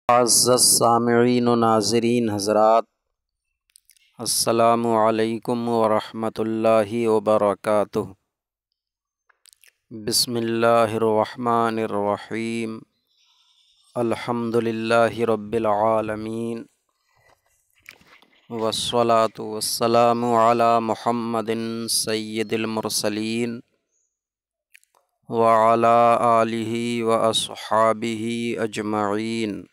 معزز سامعین و ناظرین حضرات، السلام علیکم ورحمۃ اللہ وبرکاتہ۔ بسم اللہ الرحمن الرحیم، الحمد للہ رب العالمین، والصلاة والسلام علی محمد سید المرسلین وعلی آلہ واصحابہ اجمعین۔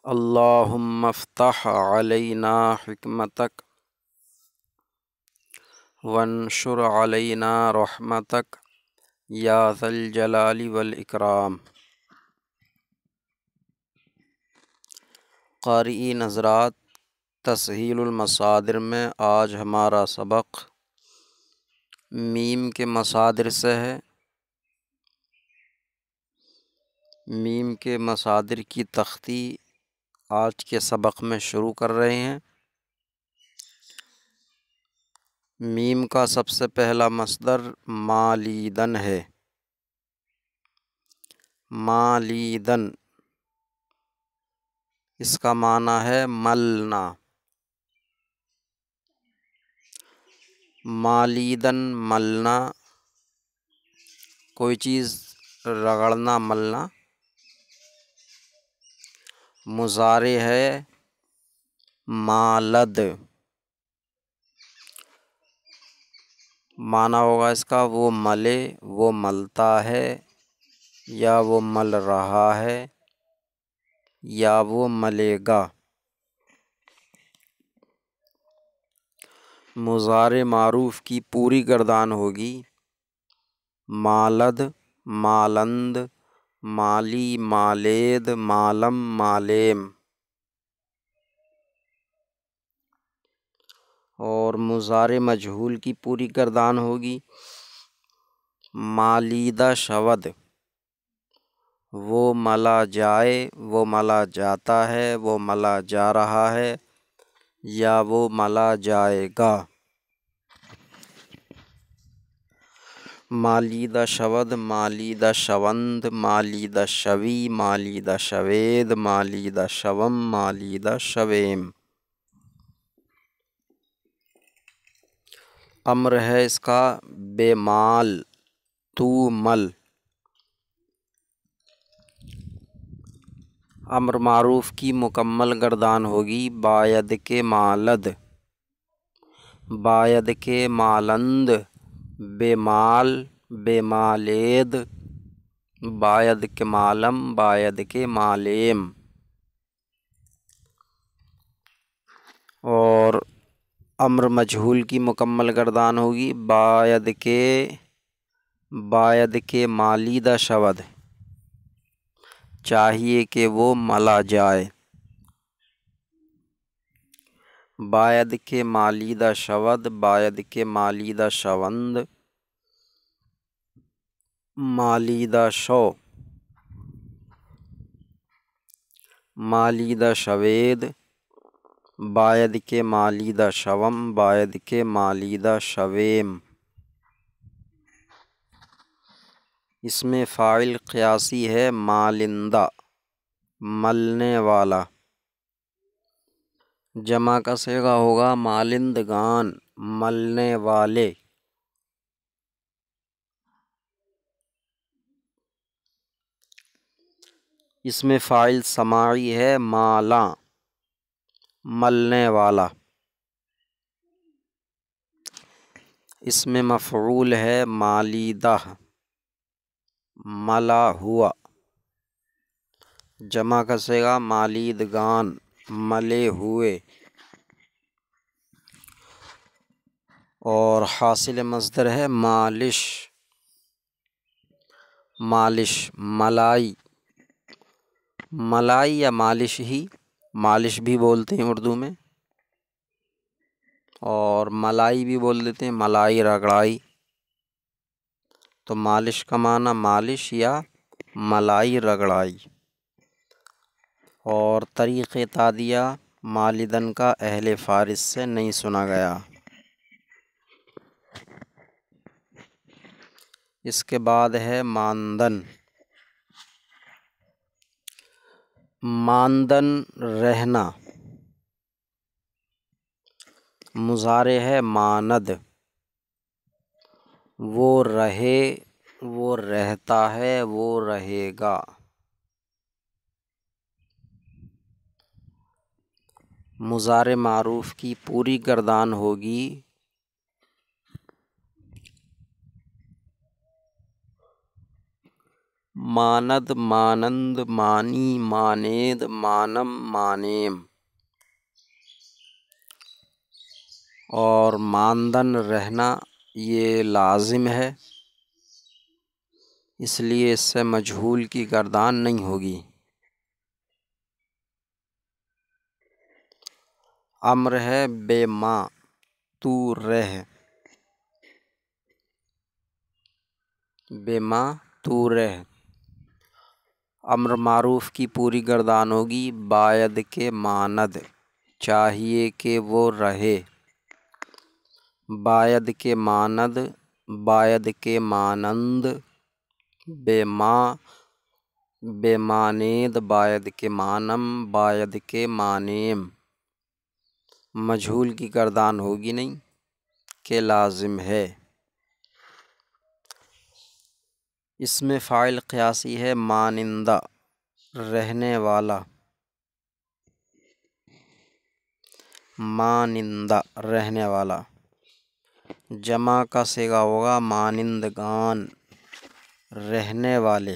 اللہم افتح علینا حکمتک وانشر علینا رحمتک یا ذا الجلال والاکرام۔ قارئین حضرات، تسہیل المصادر میں آج ہمارا سبق میم کے مصادر سے ہے۔ میم کے مصادر کی تختی آج کے سبق میں شروع کر رہے ہیں۔ میم کا سب سے پہلا مصدر مالیدن ہے۔ مالیدن، اس کا معنی ہے ملنا۔ مالیدن ملنا، کوئی چیز رگڑنا، ملنا۔ مضارع ہے مالد، معنی ہوگا اس کا وہ ملے، وہ ملتا ہے، یا وہ مل رہا ہے، یا وہ ملے گا۔ مضارع معروف کی پوری گردان ہوگی مالد، مالند، مالی، مالید، مالم، مالیم۔ اور مضارع مجہول کی پوری گردان ہوگی مالیدہ شود، وہ ملا جائے، وہ ملا جاتا ہے، وہ ملا جا رہا ہے، یا وہ ملا جائے گا۔ مالیدہ شود، مالیدہ شوند، مالیدہ شوی، مالیدہ شوید، مالیدہ شوم، مالیدہ شویم۔ امر ہے اس کا بے مال، تو مل۔ امر معروف کی مکمل گردان ہوگی باید کے مالد، باید کے مالند، بے مال، بے مالید، باید کے مالم، باید کے مالیم۔ اور امر مجہول کی مکمل گردان ہوگی باید کے مالیدہ شود، چاہیے کہ وہ ملا جائے۔ باید کے مالیدہ شود، باید کے مالیدہ شوند، مالیدہ شو، مالیدہ شوید، باید کے مالیدہ شوم، باید کے مالیدہ شویم۔ اس میں فاعل قیاسی ہے مالندہ، ملنے والا۔ جمع کا صیغہ ہوگا مالندگان، ملنے والے۔ اس میں فاعل سماعی ہے مالاں، ملنے والا۔ اس میں مفعول ہے مالیدہ، ملا ہوا۔ جمع کا صیغہ مالیدگان، ملے ہوئے۔ اور حاصل مصدر ہے مالش، مالش، ملائی۔ ملائی یا مالش ہی، مالش بھی بولتے ہیں اردو میں، اور ملائی بھی بول دیتے ہیں، ملائی، رگڑائی۔ تو مالش کا معنی مالش یا ملائی، رگڑائی۔ اور طریق تادیہ مالدن کا اہل فارس سے نہیں سنا گیا۔ اس کے بعد ہے ماندن۔ ماندن رہنا، مضارع ہے ماند، وہ رہے، وہ رہتا ہے، وہ رہے گا۔ مضارع معروف کی پوری گردان ہوگی ماند، مانند، مانی، مانید، مانم، مانیم۔ اور ماندن رہنا یہ لازم ہے، اس لیے اس سے مجہول کی گردان نہیں ہوگی۔ امر ہے بے ما، تو رہ، بے ما تو رہ۔ امر معروف کی پوری گردان ہوگی باید کے ماند، چاہیے کہ وہ رہے، باید کے ماند، باید کے مانند، بے ما، بے مانید، باید کے مانم، باید کے مانیم۔ مجہول کی گردان ہوگی نہیں کہ لازم ہے۔ اس میں فاعل قیاسی ہے مانندہ، رہنے والا، مانندہ رہنے والا۔ جمع کا صیغہ ہوگا مانندگان، رہنے والے۔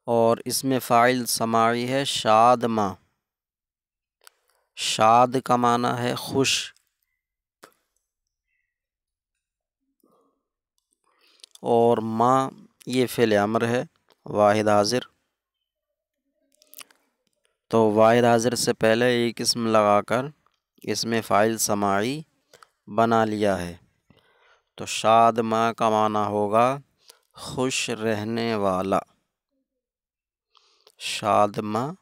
اور اس میں فاعل سماعی ہے شادماں، شاد کا معنی ہے خوش، اور ماں یہ فعل امر ہے واحد حاضر، تو واحد حاضر سے پہلے ایک اسم لگا کر اس میں فاعل سماعی بنا لیا ہے، تو شاد ماں کا معنی ہوگا خوش رہنے والا، شاد ماں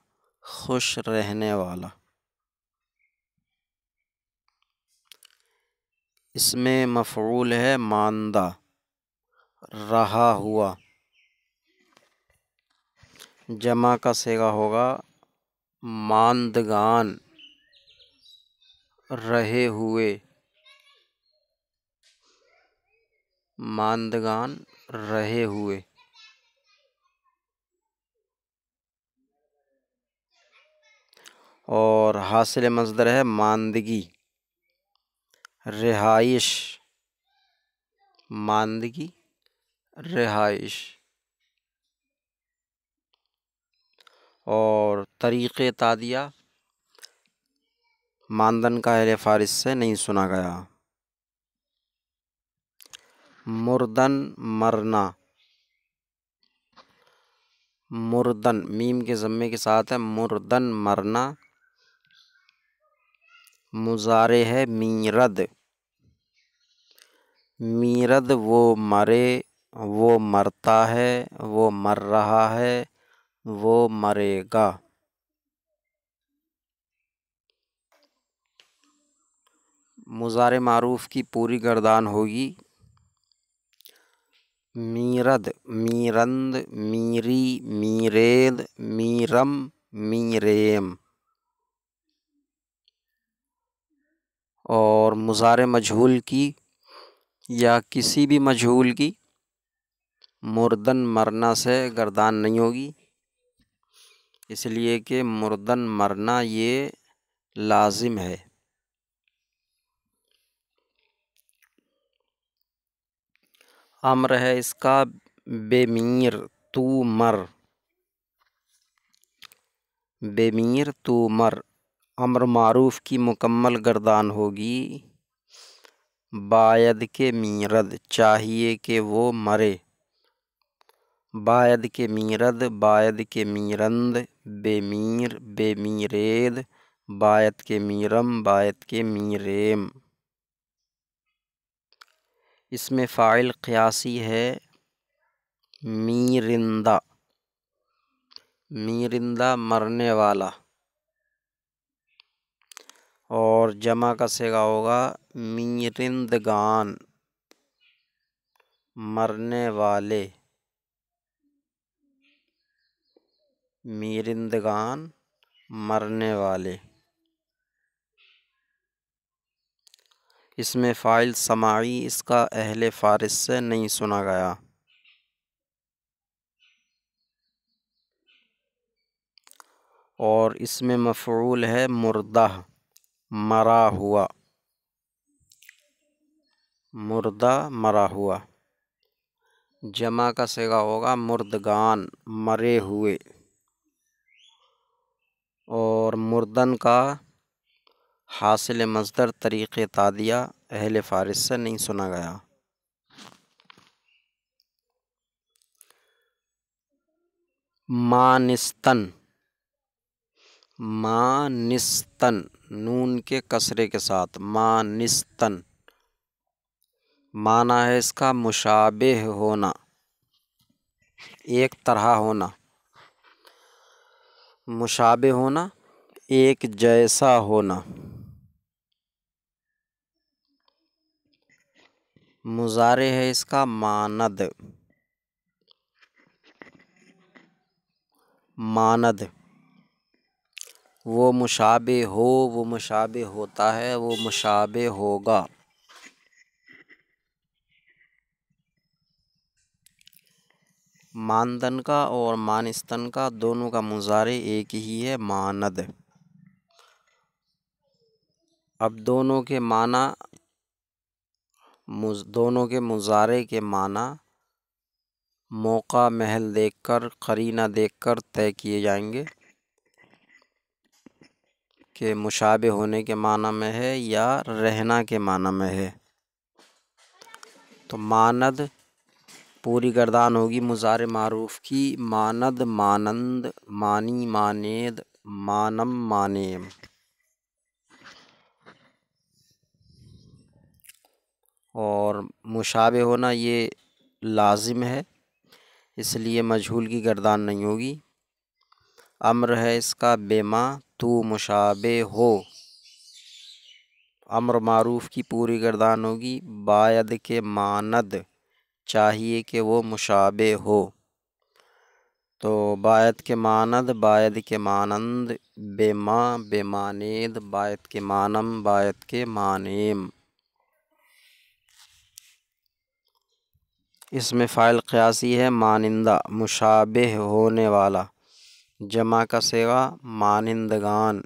خوش رہنے والا۔ اس میں مفعول ہے ماندہ، رہا ہوا۔ جمع کا صیغہ ہوگا ماندگان، رہے ہوئے، ماندگان رہے ہوئے۔ اور حاصل مصدر ہے ماندگی، رہائش، ماندگی رہائش۔ اور طریق تادیہ ماندن کا اہل فارس سے نہیں سنا گیا۔ مردن مرنا، مردن میم کے ضمے کے ساتھ ہے مردن مرنا، مضارع ہے میرد، میرد وہ مرے، وہ مرتا ہے، وہ مر رہا ہے، وہ مرے گا۔ مضارع معروف کی پوری گردان ہوگی میرد، میرند، میری، میرید، میرم، میریم۔ اور مضارع مجہول کی یا کسی بھی مجہول کی مردن مرنا سے گردان نہیں ہوگی، اس لیے کہ مردن مرنا یہ لازم ہے۔ امر ہے اس کا بے میر تو مر، بے میر تو مر۔ امر معروف کی مکمل گردان ہوگی باید کے میرد، چاہیے کہ وہ مرے، باید کے میرد، باید کے میرند، بے میر، بے میرید، باید کے میرم، باید کے میریم۔ اس میں فاعل قیاسی ہے میرندہ، میرندہ مرنے والا۔ اور جمع کا صیغہ ہوگا میرندگان، مرنے والے۔ میرندگان مرنے والے۔ اس میں فاعل سماعی، اس کا اہل فارس سے نہیں سنا گیا۔ اور اس میں مفعول ہے مردہ، مرا ہوا، مردہ مرا ہوا۔ جمع کا صیغہ ہوگا مردگان، مرے ہوئے۔ اور مردن کا حاصل مصدر طریق تادیہ اہل فارس سے نہیں سنا گیا۔ مانستن، مانستن، نون کے کسرے کے ساتھ مانستن، معنی ہے اس کا مشابہ ہونا، ایک طرح ہونا، مشابہ ہونا، ایک جیسا ہونا۔ مضارع ہے اس کا ماند، ماند، وہ مشابہ ہو، وہ مشابہ ہوتا ہے، وہ مشابہ ہوگا۔ ماندن کا اور مانستن کا دونوں کا مضارع ایک ہی ہے، ماند۔ اب دونوں کے معنی، دونوں کے مضارع کے معنی موقع محل دیکھ کر، قرینہ دیکھ کر طے کیے جائیں گے کہ مشابہ ہونے کے معنی میں ہے یا رہنا کے معنی میں ہے۔ تو ماند پوری گردان ہوگی مضارع معروف کی، ماند، مانند، مانی، مانید، مانم، مانیم۔ اور مشابہ ہونا یہ لازم ہے، اس لیے مجہول کی گردان نہیں ہوگی۔ امر ہے اس کا بما، تو مشابہ ہو، امر معروف کی پوری گردان ہوگی باید کے ماند، چاہیے کہ وہ مشابہ ہو۔ تو باید کے ماند، باید کے مانند، بما، بمانید، باید کے مانم، باید کے مانیم۔ اس میں فاعل قیاسی ہے مانندہ، مشابہ ہونے والا۔ جمع کا صیغہ مانندگان،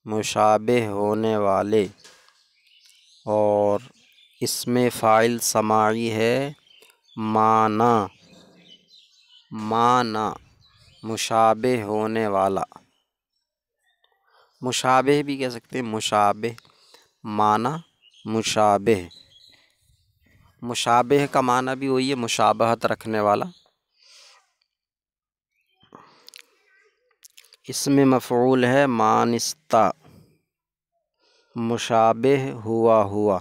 مشابہ ہونے والے۔ اور اس میں فاعل سماعی ہے مانا، مانا، مشابہ ہونے والا، مشابہ بھی کہہ سکتے ہیں، مشابہ، مانا، مشابہ۔ مشابہ کا معنی بھی وہی ہے، مشابہت رکھنے والا۔ اس میں مفعول ہے مانستا، مشابہ ہوا ہوا۔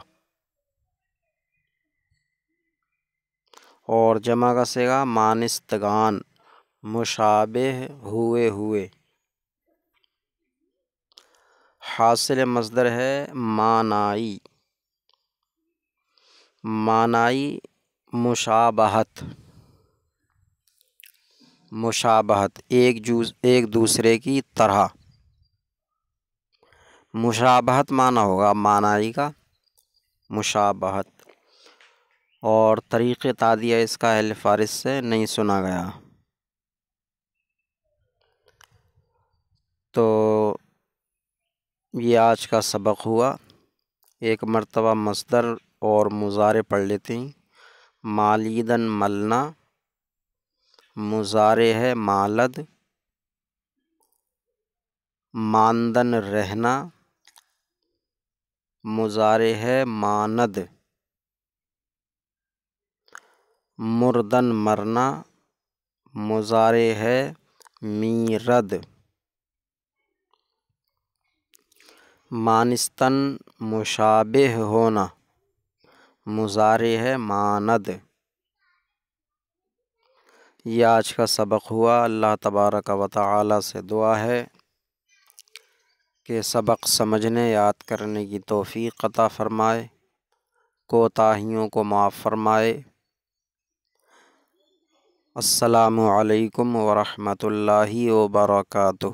اور جمع کا صیغہ مانستگان، مشابہ ہوئے ہوئے۔ حاصل مصدر ہے مانائی، مانائی مشابہت، مشابہت، ایک دوسرے کی طرح۔ مشابہت معنی ہوگا مانائی کا، مشابہت۔ اور طریق تادیہ اس کا اہل فارس سے نہیں سنا گیا۔ تو یہ آج کا سبق ہوا۔ ایک مرتبہ مصدر اور مضارع پڑھ لیتے ہیں۔ مالیدن ملنا، مضارع ہے مالد۔ ماندن رہنا، مضارع ہے ماند۔ مردن مرنا، مضارع ہے میرد۔ مانستن مشابہ ہونا، مضارع ہے ماند۔ یہ آج کا سبق ہوا۔ اللہ تبارک و تعالی سے دعا ہے کہ سبق سمجھنے، یاد کرنے کی توفیق عطا فرمائے، کوتاہیوں کو معاف فرمائے، السلام علیکم ورحمۃ اللہ وبرکاتہ۔